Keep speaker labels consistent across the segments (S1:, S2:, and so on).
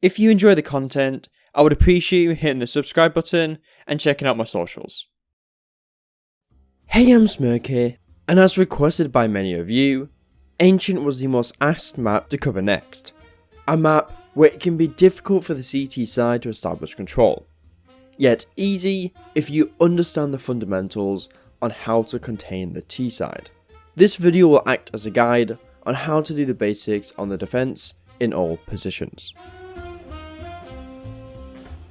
S1: If you enjoy the content, I would appreciate you hitting the subscribe button and checking out my socials. Hey, I'm Smirky, and as requested by many of you, Ancient was the most asked map to cover next. A map where it can be difficult for the CT side to establish control, yet easy if you understand the fundamentals on how to contain the T side. This video will act as a guide on how to do the basics on the defense in all positions.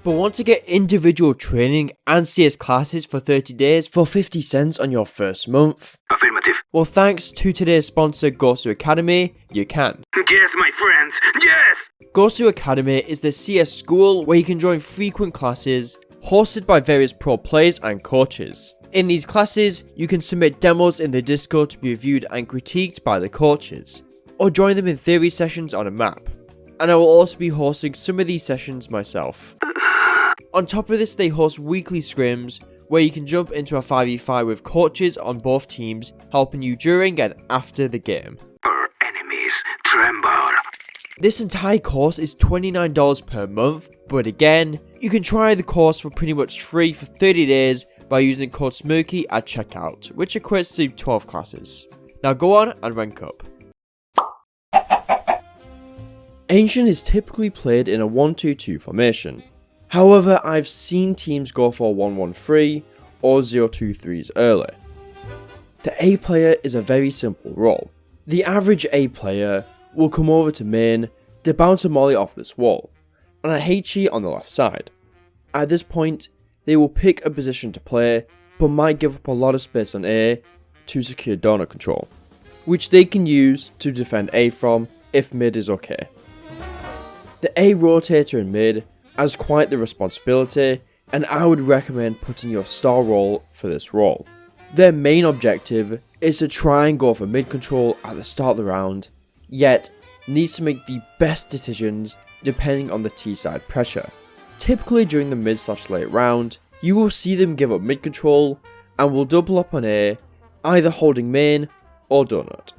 S1: But want to get individual training and CS classes for 30 days for 50 cents on your first month?
S2: Affirmative.
S1: Well, thanks to today's sponsor, Gosu Academy, you can.
S2: Yes, my friends, yes!
S1: Gosu Academy is the CS school where you can join frequent classes hosted by various pro players and coaches. In these classes, you can submit demos in the Discord to be reviewed and critiqued by the coaches, or join them in theory sessions on a map. And I will also be hosting some of these sessions myself. On top of this, they host weekly scrims where you can jump into a 5v5 with coaches on both teams, helping you during and after the game.
S2: Our enemies tremble.
S1: This entire course is $29 per month, but again, you can try the course for pretty much free for 30 days by using code Smirky at checkout, which equates to 12 classes. Now go on and rank up. Ancient is typically played in a 1-2-2 formation. However, I've seen teams go for 1-1-3 or 0-2-3s early. The A player is a very simple role. The average A player will come over to main to bounce a molly off this wall, and a HE on the left side. At this point, they will pick a position to play, but might give up a lot of space on A to secure donut control, which they can use to defend A from if mid is okay. The A rotator in mid has quite the responsibility, and I would recommend putting your star role for this role. Their main objective is to try and go for mid control at the start of the round, yet needs to make the best decisions depending on the T side pressure. Typically during the mid/late round, you will see them give up mid control and will double up on A, either holding main or donut.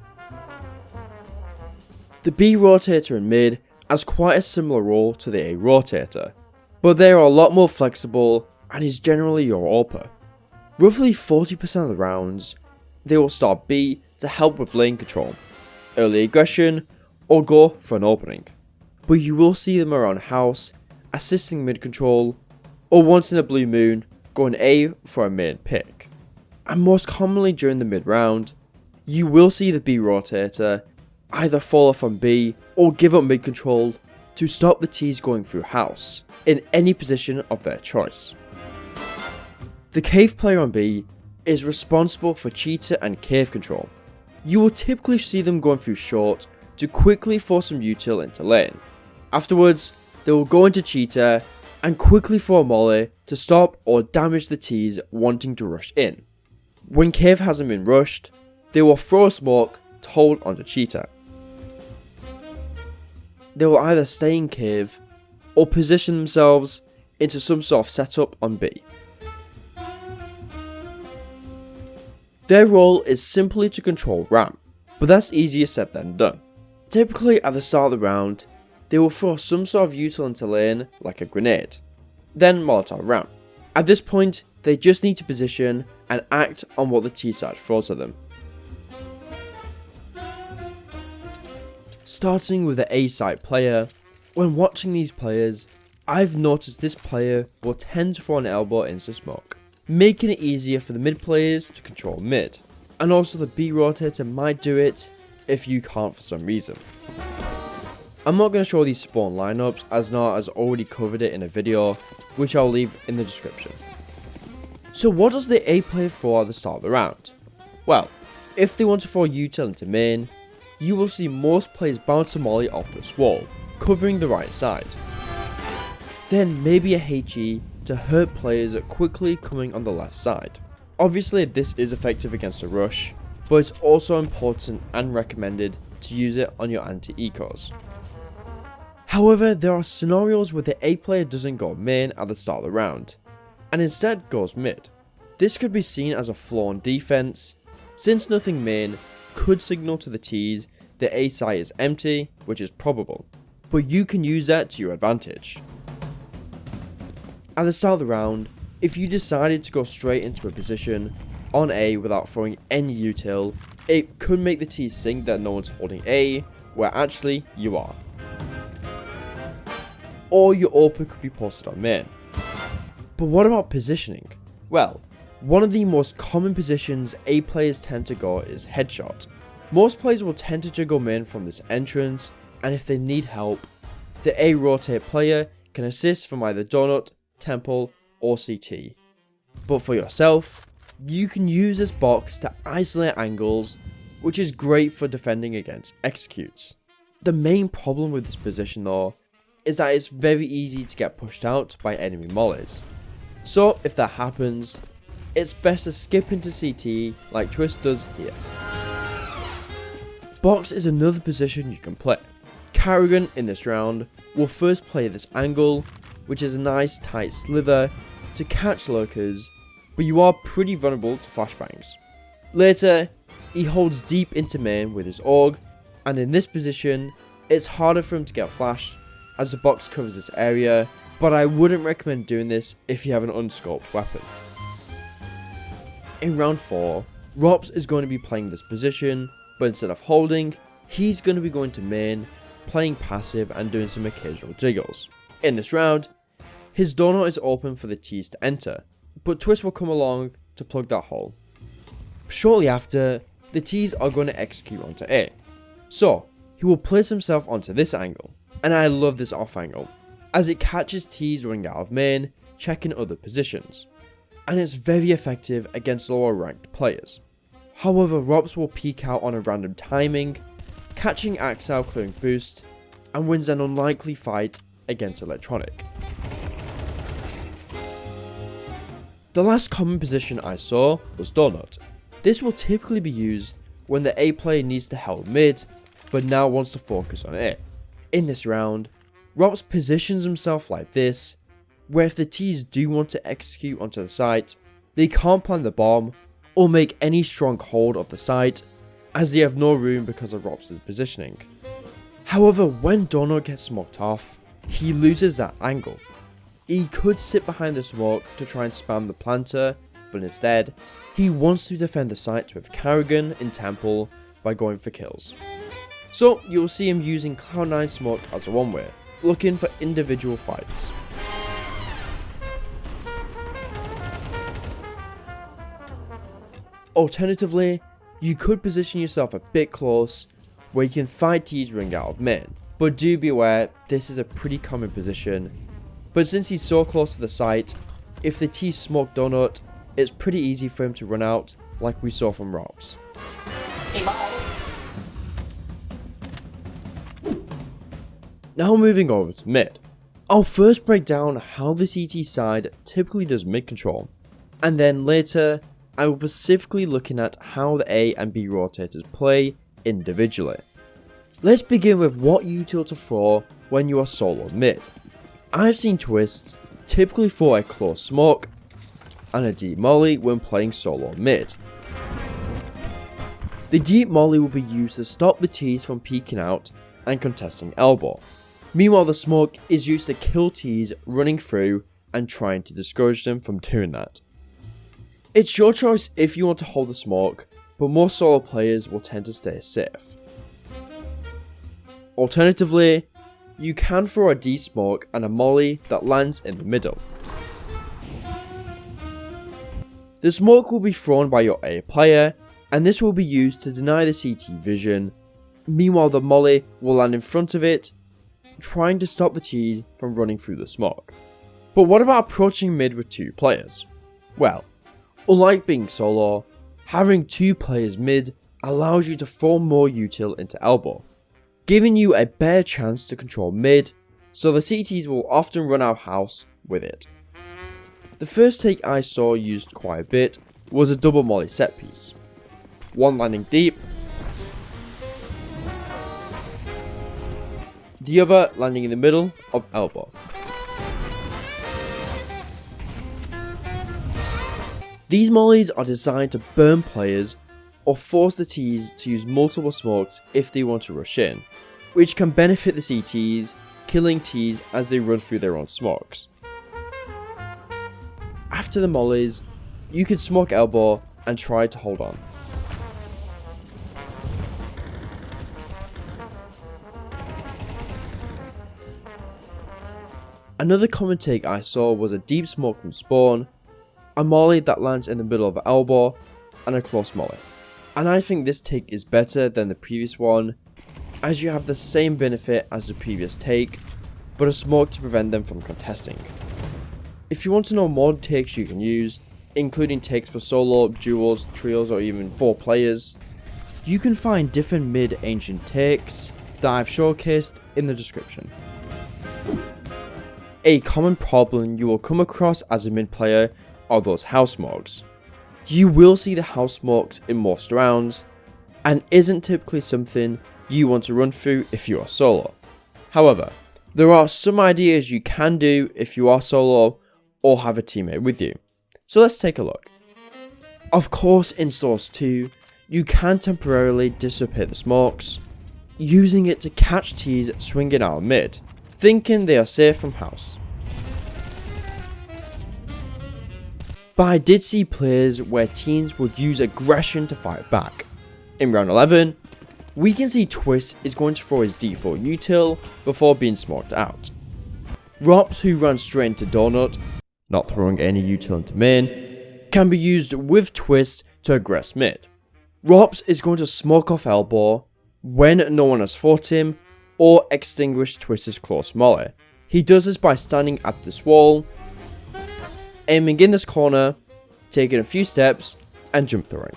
S1: The B rotator in mid has quite a similar role to the A rotator, but they are a lot more flexible and is generally your AWPer. Roughly 40% of the rounds, they will start B to help with lane control, early aggression, or go for an opening. But you will see them around house, assisting mid control, or once in a blue moon, going A for a main pick. And most commonly during the mid round, you will see the B rotator either fall off on B or give up mid control to stop the T's going through house, in any position of their choice. The cave player on B is responsible for cheetah and cave control. You will typically see them going through short to quickly force some util into lane. Afterwards, they will go into cheetah and quickly throw a molly to stop or damage the T's wanting to rush in. When cave hasn't been rushed, they will throw a smoke to hold onto cheetah. They will either stay in cave or position themselves into some sort of setup on B. Their role is simply to control ramp, but that's easier said than done. Typically at the start of the round, they will throw some sort of util into lane like a grenade, then Molotov ramp. At this point, they just need to position and act on what the T side throws at them. Starting with the A side player, when watching these players, I've noticed this player will tend to throw an elbow into smoke, making it easier for the mid players to control mid, and also the B rotator might do it if you can't for some reason. I'm not going to show these spawn lineups as Nart has already covered it in a video, which I'll leave in the description. So what does the A player throw at the start of the round? Well, if they want to throw util into main, you will see most players bounce a molly off this wall, covering the right side. Then maybe a HE to hurt players quickly coming on the left side. Obviously this is effective against a rush, but it's also important and recommended to use it on your anti-ecos. However, there are scenarios where the A player doesn't go main at the start of the round, and instead goes mid. This could be seen as a flaw in defense, since nothing main could signal to the T's the A site is empty, which is probable. but you can use that to your advantage. At the start of the round, if you decided to go straight into a position on A without throwing any util, it could make the teams think that no one's holding A, where actually you are. Or your AWP could be posted on main. But what about positioning? Well, one of the most common positions A players tend to go is headshot. Most players will tend to juggle main from this entrance, and if they need help, the A rotate player can assist from either donut, temple, or CT. But for yourself, you can use this box to isolate angles, which is great for defending against executes. The main problem with this position though, is that it's very easy to get pushed out by enemy mollies. So if that happens, it's best to skip into CT like Twist does here. Box is another position you can play. Karrigan in this round will first play this angle, which is a nice tight slither to catch lurkers, but you are pretty vulnerable to flashbangs. Later, he holds deep into main with his AUG, and in this position, it's harder for him to get flashed as the box covers this area, but I wouldn't recommend doing this if you have an unscoped weapon. In round 4, Rops is going to be playing this position, but instead of holding, he's going to be going to main, playing passive and doing some occasional jiggles. In this round, his donut is open for the T's to enter, but Twist will come along to plug that hole. Shortly after, the T's are going to execute onto A, so he will place himself onto this angle, and I love this off angle, as it catches T's running out of main, checking other positions, and it's very effective against lower ranked players. However, Rops will peek out on a random timing, catching Axel clearing boost, and wins an unlikely fight against Electronic. The last common position I saw was donut. This will typically be used when the A player needs to help mid, but now wants to focus on A. In this round, Rops positions himself like this, where if the T's do want to execute onto the site, they can't plant the bomb or make any strong hold of the site, as they have no room because of Rops' positioning. However, when donut gets smoked off, he loses that angle. He could sit behind the smoke to try and spam the planter, but instead, he wants to defend the site with Karrigan in temple by going for kills. So you'll see him using Cloud9 smoke as a one-way, looking for individual fights. Alternatively, you could position yourself a bit close where you can fight T's ring out of main, but do be aware this is a pretty common position. But since he's so close to the site, if the T smoke donut, it's pretty easy for him to run out, like we saw from Rops. Now moving over to mid. I'll first break down how the CT side typically does mid control, and then later I will be specifically looking at how the A and B rotators play individually. Let's begin with what util to throw when you are solo mid. I've seen Twist typically throw a close smoke and a deep molly when playing solo mid. The deep molly will be used to stop the T's from peeking out and contesting elbow. Meanwhile, the smoke is used to kill T's running through and trying to discourage them from doing that. It's your choice if you want to hold the smoke, but most solo players will tend to stay safe. Alternatively, you can throw a D-smoke and a molly that lands in the middle. The smoke will be thrown by your A player, and this will be used to deny the CT vision. Meanwhile, the molly will land in front of it, trying to stop the T's from running through the smoke. But what about approaching mid with two players? Well, unlike being solo, having two players mid allows you to throw more util into elbow, giving you a better chance to control mid, so the CTs will often run out of house with it. The first take I saw used quite a bit was a double molly set piece. One landing deep, the other landing in the middle of elbow. These mollies are designed to burn players or force the T's to use multiple smokes if they want to rush in. which can benefit the CTs, killing Ts as they run through their own smokes. After the mollies, you can smoke elbow and try to hold on. Another common take I saw was a deep smoke from spawn, a molly that lands in the middle of an elbow, and a close molly. And I think this take is better than the previous one, as you have the same benefit as the previous take, but a smoke to prevent them from contesting. If you want to know more takes you can use, including takes for solo, duos, trios, or even 4 players, you can find different mid-ancient takes that I've showcased in the description. A common problem you will come across as a mid player are those house smokes. You will see the house smokes in most rounds, and isn't typically something you want to run through if you are solo. However, there are some ideas you can do if you are solo or have a teammate with you. So let's take a look. Of course, in CS2, you can temporarily dissipate the smokes, using it to catch Ts swinging out of mid, thinking they are safe from house. But I did see plays where teams would use aggression to fight back. In round 11, we can see Twist is going to throw his default Util before being smoked out. Rops, who ran straight into Donut, not throwing any Util into main, can be used with Twist to aggress mid. Rops is going to smoke off elbow when no one has fought him, or extinguish Twist's close molly. He does this by standing at this wall, aiming in this corner, taking a few steps, and jump throwing.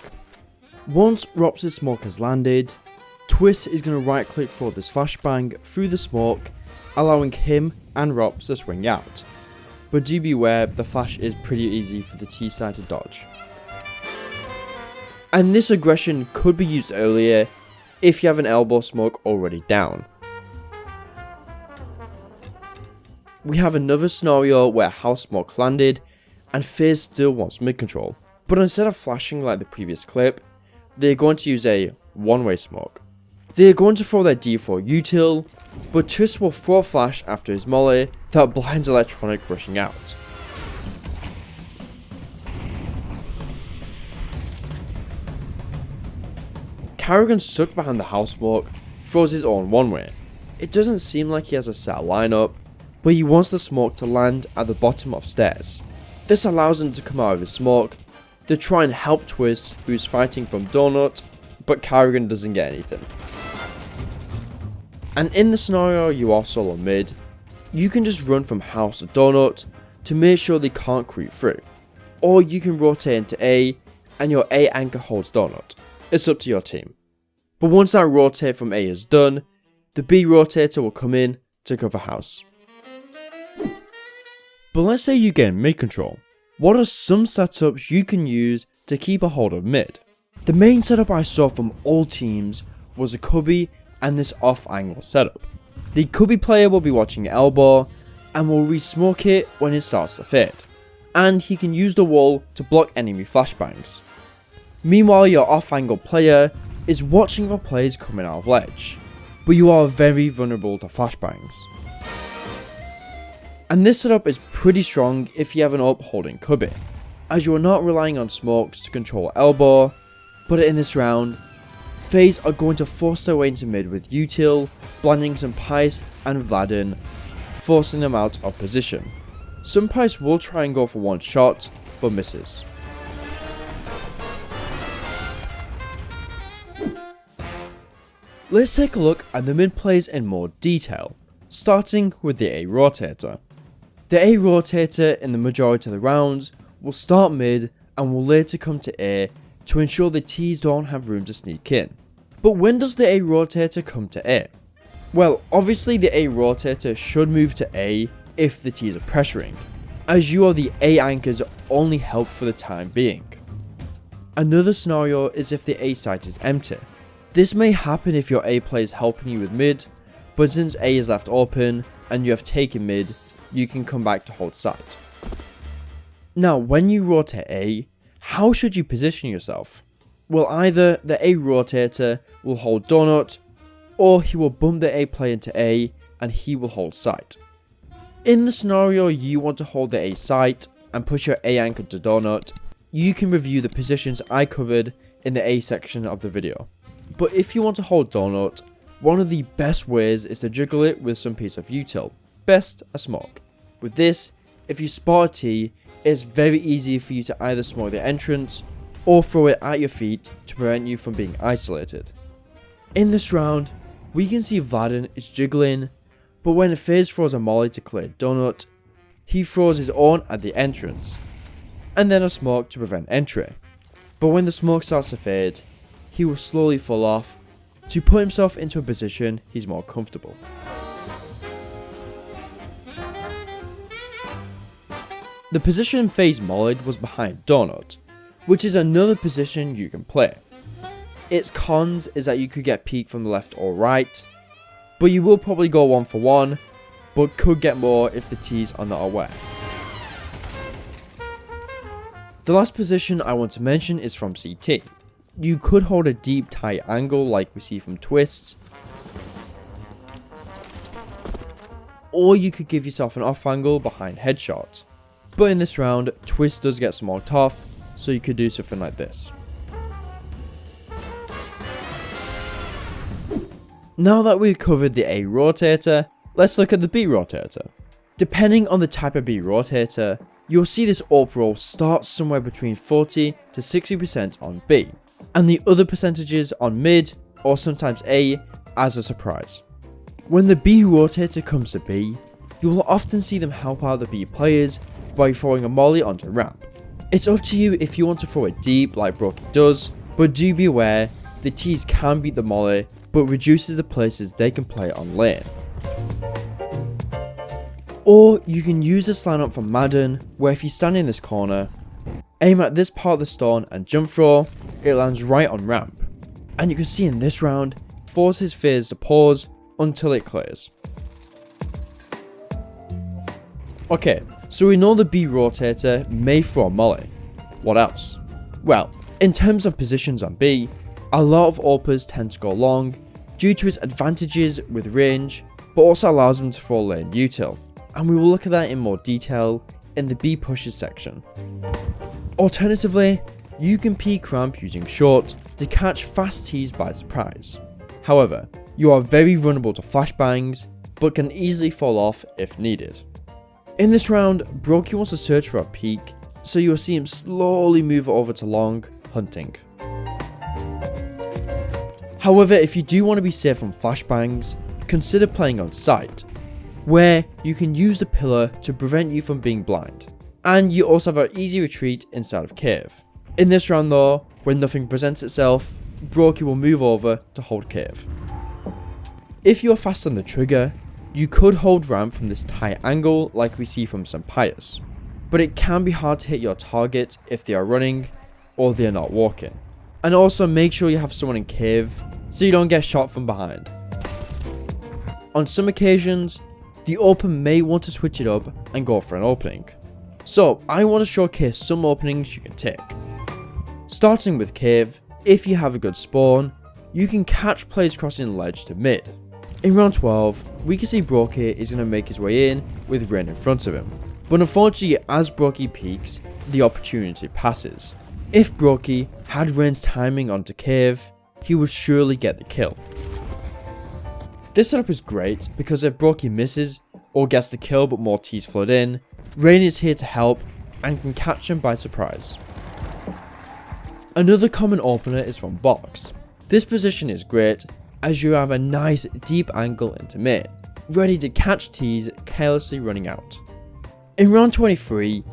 S1: Once Rops' smoke has landed, Twist is going to right click for this flashbang through the smoke, allowing him and Rops to swing out. But do beware, the flash is pretty easy for the T side to dodge. And this aggression could be used earlier if you have an elbow smoke already down. We have another scenario where house smoke landed and FaZe still wants mid control, but instead of flashing like the previous clip, they're going to use a one-way smoke. They're going to throw their default Util, but Twist will throw a flash after his molly that blinds Electronic rushing out. Karrigan stuck behind the house smoke throws his own one-way. It doesn't seem like he has a set lineup, but he wants the smoke to land at the bottom of stairs. This allows him to come out of his smoke to try and help Twist, who's fighting from Donut, but Karrigan doesn't get anything. And in the scenario you are solo mid, you can just run from house to Donut to make sure they can't creep through. Or you can rotate into A and your A anchor holds Donut. It's up to your team. But once that rotate from A is done, the B rotator will come in to cover house. But let's say you get mid control. What are some setups you can use to keep a hold of mid? The main setup I saw from all teams was a cubby and this off angle setup. The cubby player will be watching elbow and will re-smoke it when it starts to fade. And he can use the wall to block enemy flashbangs. Meanwhile, your off angle player is watching for players coming out of ledge, but you are very vulnerable to flashbangs. And this setup is pretty strong if you have an up holding cubby, as you are not relying on smokes to control elbow, but in this round, FaZe are going to force their way into mid with Util, blinding some Pice and Vladin, forcing them out of position. Some Pice will try and go for one shot, but misses. Let's take a look at the mid plays in more detail, starting with the A Rotator. The A Rotator in the majority of the rounds will start mid and will later come to A to ensure the Ts don't have room to sneak in. But when does the A Rotator come to A? Well, obviously the A Rotator should move to A if the Ts are pressuring, as you are the A anchor's only help for the time being. Another scenario is if the A site is empty. This may happen if your A player is helping you with mid, but since A is left open and you have taken mid, you can come back to hold site. Now when you rotate A, how should you position yourself? Well, either the A Rotator will hold donut, or he will bump the A player into A and he will hold site. In the scenario you want to hold the A site and push your A anchor to donut, you can review the positions I covered in the A section of the video. But if you want to hold donut, one of the best ways is to juggle it with some piece of util, best a smoke. With this, if you spot a T, it's very easy for you to either smoke the entrance or throw it at your feet to prevent you from being isolated. In this round, we can see Vladden is juggling, but when FaZe throws a molly to clear donut, he throws his own at the entrance, and then a smoke to prevent entry. But when the smoke starts to fade, he will slowly fall off to put himself into a position he's more comfortable. The position FaZe mollied was behind donut, which is another position you can play. Its cons is that you could get peek from the left or right, but you will probably go 1-for-1, but could get more if the T's are not aware. The last position I want to mention is from CT. You could hold a deep tight angle like we see from twists, or you could give yourself an off angle behind headshot. But in this round, twist does get smoked off, so you could do something like this. Now that we've covered the A rotator, let's look at the B rotator. Depending on the type of B rotator, you'll see this AWP roll start somewhere between 40 to 60% on B, and the other percentages on mid or sometimes A as a surprise. When the B rotator comes to B, you will often see them help out the B players by throwing a molly onto ramp. It's up to you if you want to throw it deep like Brokey does, but do be aware the T's can beat the molly but reduces the places they can play on lane. Or you can use this lineup from Madden, where if you stand in this corner, aim at this part of the stone and jump throw, it lands right on ramp. And you can see in this round, forces FaZe to pause until it clears. Okay, so we know the B rotator may throw a molly. What else? Well, in terms of positions on B, a lot of AWPers tend to go long due to its advantages with range, but also allows them to throw lane util, and we will look at that in more detail in the B pushes section. Alternatively, you can peek ramp using short to catch fast T's by surprise. However, you are very vulnerable to flashbangs, but can easily fall off if needed. In this round, Brokey wants to search for a peek, so you will see him slowly move over to long, hunting. However, if you do want to be safe from flashbangs, consider playing on site, where you can use the pillar to prevent you from being blind. And you also have an easy retreat inside of cave. In this round though, when nothing presents itself, Brokey will move over to hold cave. If you are fast on the trigger, you could hold ramp from this tight angle like we see from some Pious, but it can be hard to hit your target if they are running or they are not walking. And also make sure you have someone in cave so you don't get shot from behind. On some occasions, the open may want to switch it up and go for an opening. So I want to showcase some openings you can take. Starting with cave, if you have a good spawn, you can catch players crossing the ledge to mid. In round 12, we can see Brokey is going to make his way in with Rain in front of him. But unfortunately, as Brokey peeks, the opportunity passes. If Brokey had Rain's timing onto cave, he would surely get the kill. This setup is great because if Brokey misses or gets the kill but more T's flood in, Rain is here to help and can catch him by surprise. Another common opener is from box. This position is great as you have a nice deep angle into main, ready to catch T's carelessly running out. In round 23,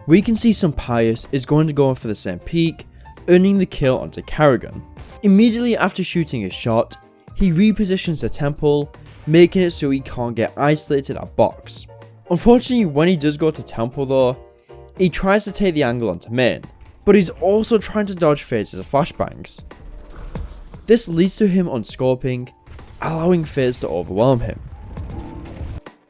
S1: we can see some Pious is going to go for the same peak, earning the kill onto Carrigan. Immediately after shooting his shot, he repositions the temple, making it so he can't get isolated at box. Unfortunately, when he does go to temple though, he tries to take the angle onto main, but he's also trying to dodge FaZe's flashbangs. This leads to him unscoping, allowing FaZe to overwhelm him.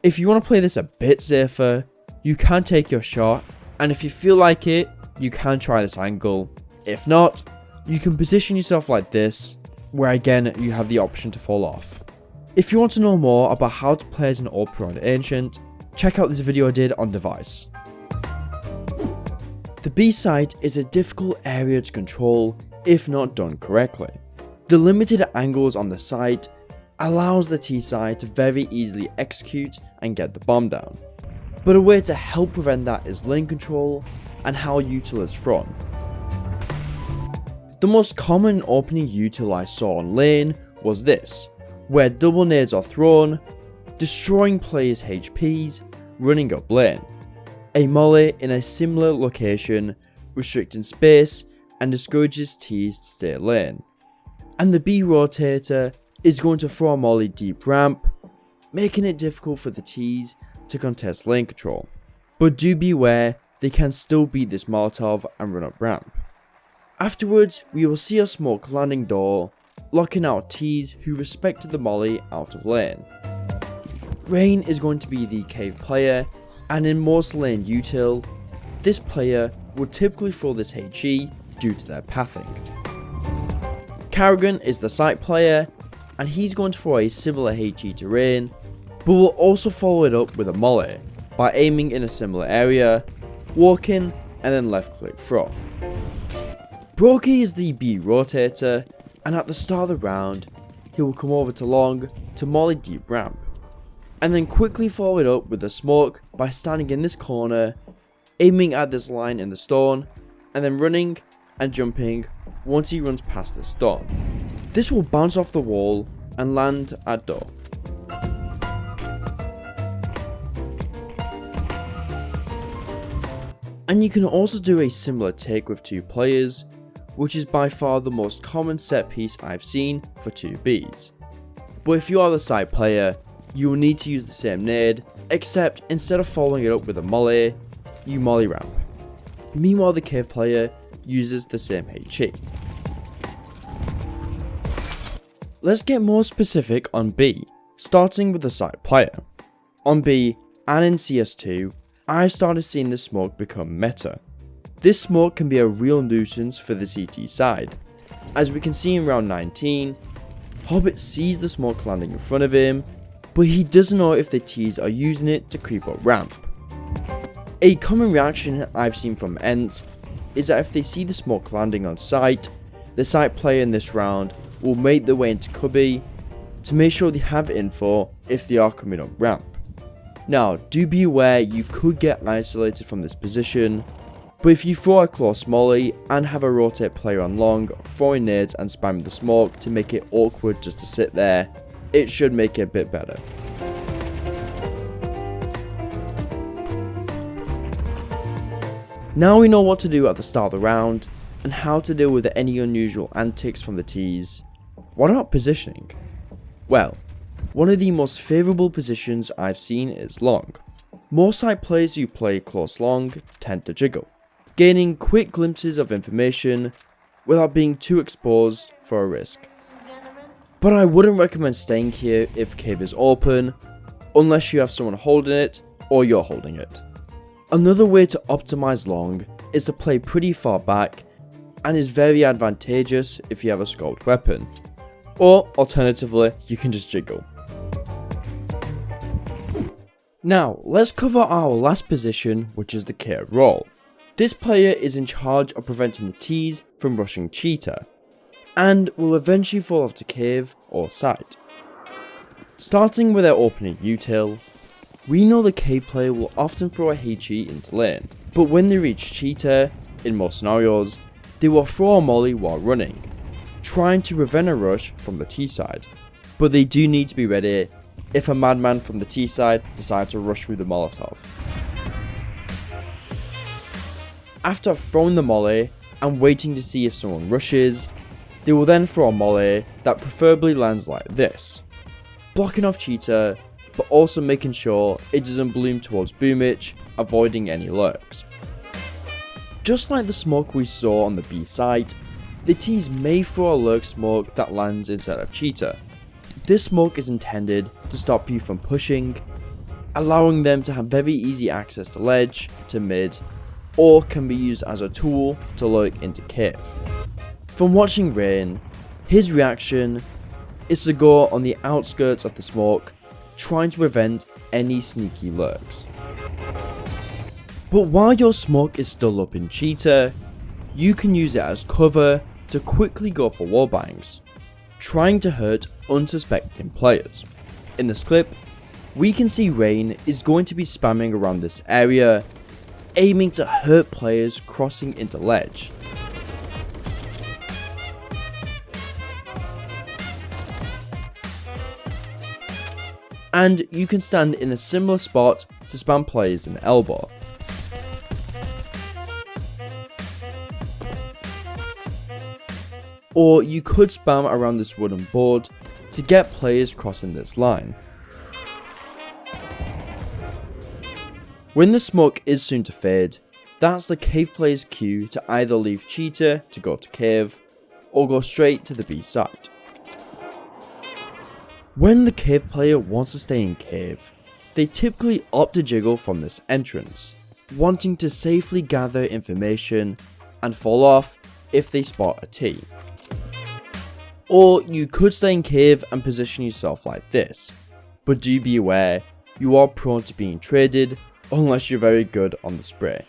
S1: If you want to play this a bit safer, you can take your shot, and if you feel like it, you can try this angle. If not, you can position yourself like this, where again you have the option to fall off. If you want to know more about how to play as an AWP on Ancient, check out this video I did on device. The B site is a difficult area to control if not done correctly. The limited angles on the site allows the T side to very easily execute and get the bomb down. But a way to help prevent that is lane control and how Util is thrown. The most common opening Util I saw on lane was this, where double nades are thrown, destroying players' HPs, running up lane. A molly in a similar location, restricting space and discourages Ts to stay lane. And the B rotator is going to throw a molly deep ramp, making it difficult for the Ts to contest lane control. But do beware, they can still beat this Molotov and run up ramp. Afterwards, we will see a smoke landing door, locking out Ts who respected the molly out of lane. Rain is going to be the cave player, and in most lane Util, this player would typically throw this HE due to their pathing. Karrigan is the site player, and he's going to throw a similar HE to Rain, but will also follow it up with a molly by aiming in a similar area, walking, and then left click throw. Brokey is the B rotator, and at the start of the round, he will come over to long to molly deep ramp, and then quickly follow it up with a smoke by standing in this corner, aiming at this line in the stone, and then running and jumping once he runs past the stone. This will bounce off the wall and land at door. And you can also do a similar take with two players, which is by far the most common set piece I've seen for 2Bs. But if you are the side player, you will need to use the same nade, except instead of following it up with a molly, you molly ramp. Meanwhile the cave player uses the same HE. Let's get more specific on B, starting with the side player. On B, and in CS2, I've started seeing this smoke become meta. This smoke can be a real nuisance for the CT side. As we can see in round 19, Hobbit sees the smoke landing in front of him, but he doesn't know if the Ts are using it to creep up ramp. A common reaction I've seen from Ence is that if they see the smoke landing on site, the site player in this round will make their way into cubby to make sure they have info if they are coming up ramp. Now, do be aware you could get isolated from this position, but if you throw a close molly and have a rotate player on long, throwing nades and spamming the smoke to make it awkward just to sit there, it should make it a bit better. Now we know what to do at the start of the round, and how to deal with any unusual antics from the Ts. What about positioning? Well, one of the most favourable positions I've seen is long. More site players who play close long tend to jiggle, gaining quick glimpses of information without being too exposed for a risk. But I wouldn't recommend staying here if cave is open, unless you have someone holding it or you're holding it. Another way to optimize long is to play pretty far back, and is very advantageous if you have a scoped weapon, or alternatively you can just jiggle. Now let's cover our last position, which is the cave role. This player is in charge of preventing the Ts from rushing cheetah, and will eventually fall off to cave or site. Starting with their opening Util, we know the cave player will often throw a HE into lane, but when they reach cheetah, in most scenarios, they will throw a molly while running, trying to prevent a rush from the T side. But they do need to be ready if a madman from the T side decides to rush through the Molotov. After throwing the molly and waiting to see if someone rushes, they will then throw a molly that preferably lands like this, blocking off cheetah, but also making sure it doesn't bloom towards Boomich, avoiding any lurks. Just like the smoke we saw on the B site, the Ts may throw a lurk smoke that lands inside of cheetah. This smoke is intended to stop you from pushing, allowing them to have very easy access to ledge, to mid, or can be used as a tool to lurk into cave. From watching Rain, his reaction is to go on the outskirts of the smoke, trying to prevent any sneaky lurks. But while your smoke is still up in Cheetah, you can use it as cover to quickly go for wallbangs, trying to hurt unsuspecting players. In this clip, we can see Rain is going to be spamming around this area, aiming to hurt players crossing into ledge. And you can stand in a similar spot to spam players in elbow. Or you could spam around this wooden board to get players crossing this line. When the smoke is soon to fade, that's the cave player's cue to either leave Cheetah to go to cave, or go straight to the B side. When the cave player wants to stay in cave, they typically opt to jiggle from this entrance, wanting to safely gather information and fall off if they spot a T. Or you could stay in cave and position yourself like this, but do be aware, you are prone to being traded unless you're very good on the spray.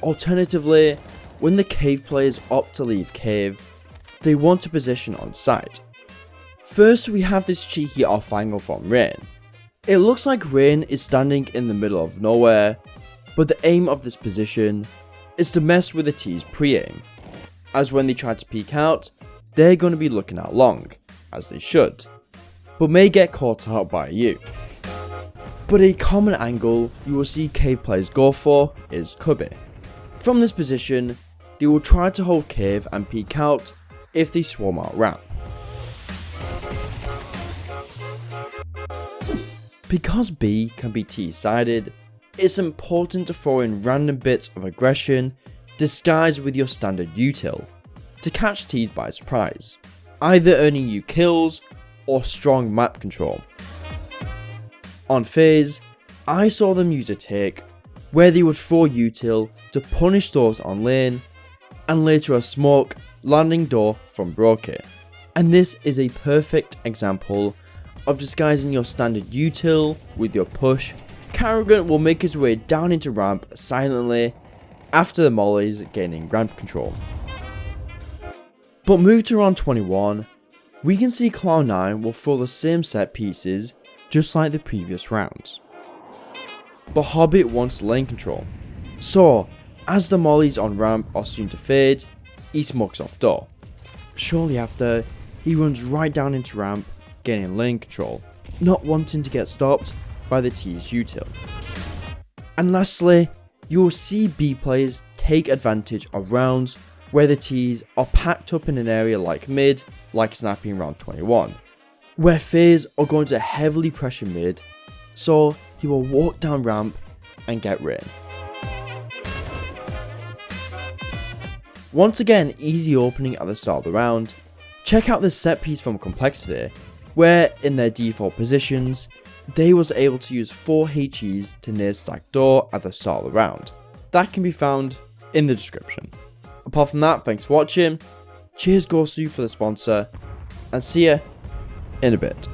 S1: Alternatively, when the cave players opt to leave cave, they want to position on site. First, we have this cheeky off angle from Rain. It looks like Rain is standing in the middle of nowhere, but the aim of this position is to mess with the T's pre-aim, as when they try to peek out, they're going to be looking out long, as they should, but may get caught out by you. But a common angle you will see cave players go for is cubby. From this position, they will try to hold cave and peek out if they swarm out ramp. Because B can be T-sided, it's important to throw in random bits of aggression disguised with your standard Util to catch T's by surprise, either earning you kills or strong map control. On FaZe, I saw them use a take where they would throw Util to punish those on lane, and later a smoke landing door from Broke. And this is a perfect example of disguising your standard Util with your push. Karrigan will make his way down into ramp silently after the mollies gaining ramp control. But move to round 21, we can see Cloud9 will throw the same set pieces just like the previous rounds. But Hobbit wants lane control, so as the mollies on ramp are soon to fade, he smokes off door. Shortly after, he runs right down into ramp, gaining lane control, not wanting to get stopped by the T's Util. And lastly, you will see B players take advantage of rounds where the T's are packed up in an area like mid, like snapping round 21, where FaZe are going to heavily pressure mid, so he will walk down ramp and get Rain. Once again, easy opening at the start of the round. Check out this set piece from Complexity, where in their default positions, they was able to use 4 HEs to near stack door at the start of the round. That can be found in the description. Apart from that, thanks for watching, cheers Gosu for the sponsor, and see ya in a bit.